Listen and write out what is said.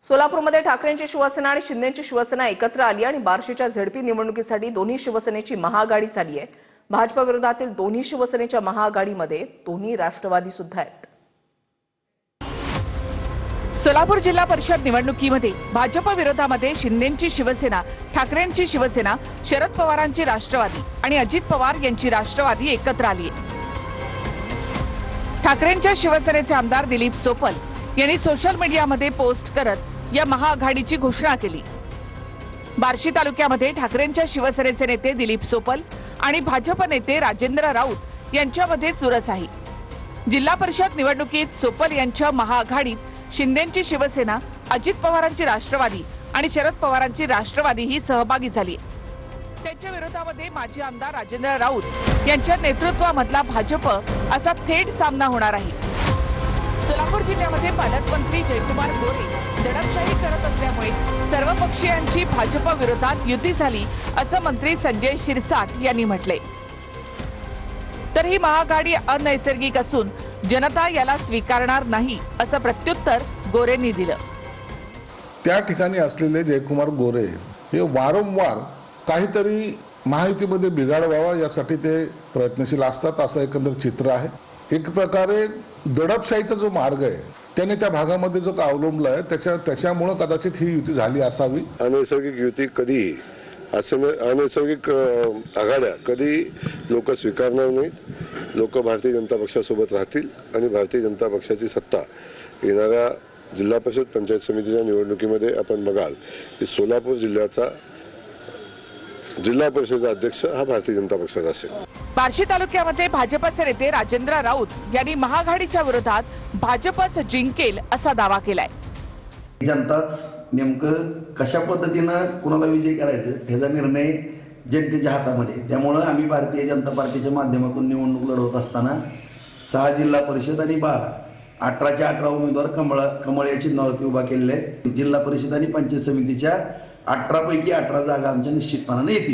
सोलापूरमध्ये ठाकरेंची शिवसेना आणि शिंदेची शिवसेना एकत्र आली आणि बार्शीच्या झडपी निवडणुकीसाठी दोन्ही शिवसेनेची महाआघाडी झाली आहे। भाजप विरोधातील दोन्ही शिवसेनेच्या महाआघाडीमध्ये दोन्ही राष्ट्रवादी सुद्धा आहेत। सोलापूर जिल्हा परिषद निवडणुकीमध्ये भाजप विरोधामध्ये शिंदेची शिवसेना, ठाकरेंची शिवसेना, शरद पवारांची राष्ट्रवादी आणि अजित पवार यांची राष्ट्रवादी एकत्र आली आहे। ठाकरेंच्या शिवसेनेचे आमदार दिलीप सोपल यांनी सोशल मीडियामध्ये पोस्ट करत या महाआघाडीची घोषणा केली। बार्शी तालुक्यामध्ये ठाकरेंच्या शिवसेनेचे नेते दिलीप सोपल आणि भाजप नेते राजेंद्र राऊत यांच्यामध्ये चुरस आहे। जिल्हा परिषद निवडणुकीत सोपल यांच्या महाआघाडीत शिंदेची शिवसेना, अजित पवारांची राष्ट्रवादी आणि शरद पवारांची राष्ट्रवादी ही सहभागी झाली। त्यांच्या विरोधामध्ये माजी आमदार राजेंद्र राऊत यांच्या नेतृत्वामधला भाजप असा थेट सामना होणार आहे। सोलापूर जिल्ह्यामध्ये पालकमंत्री जयकुमार गोरे दडपशाही करत असल्यामुळे सर्व पक्षीयांची भाजप विरोधात युती झाली असं मंत्री संजय शिरसाट यांनी म्हटले। तर ही महाआघाडी अनैसर्गिक असून जनता याला स्वीकारणार नाही असं प्रत्युत्तर गोरेंनी दिलं। त्या ठिकाणी असलेले जयकुमार गोरे हे वारंवार काहीतरी महायुतीमध्ये बिघाड व्हावा यासाठी ते प्रयत्नशील असतात असं एकंदर चित्र आहे। एक प्रकारे दडपशाहीचा जो मार्ग आहे त्याने त्या भागामध्ये जो अवलंबला आहे त्याच्यामुळे कदाचित ही युती झाली असावी। अनैसर्गिक युती कधी अनैसर्गिक आघाड्या कधी लोक स्वीकारणार नाहीत। लोक भारतीय जनता पक्षासोबत राहतील आणि भारतीय जनता पक्षाची सत्ता येणाऱ्या जिल्हा परिषद पंचायत समितीच्या निवडणुकीमध्ये आपण बघाल की सोलापूर जिल्ह्याचा जिल्हा परिषद अध्यक्ष हा भारतीय जनता पक्षाचा असेल। बार्शी तालुक्यामध्ये भाजपचे नेते राजेंद्र राऊत यांनी महाआघाडीच्या विरोधात भाजपच जिंकेल असा दावा केलाय। जनताच नेमकं कशा पद्धतीनं कुणाला विजय करायचं ह्याचा निर्णय जनतेच्या हातामध्ये। त्यामुळे आम्ही भारतीय जनता पार्टीच्या माध्यमातून निवडणूक लढवत असताना 6 जिल्हा परिषद आणि 18च्या 18 उमेदवार कमळ या चिन्हावरती उभा केलेले आहेत। जिल्हा परिषद आणि पंचायत समितीच्या 18 पैकी 18 जागा आमच्या निश्चितपणाने येतील।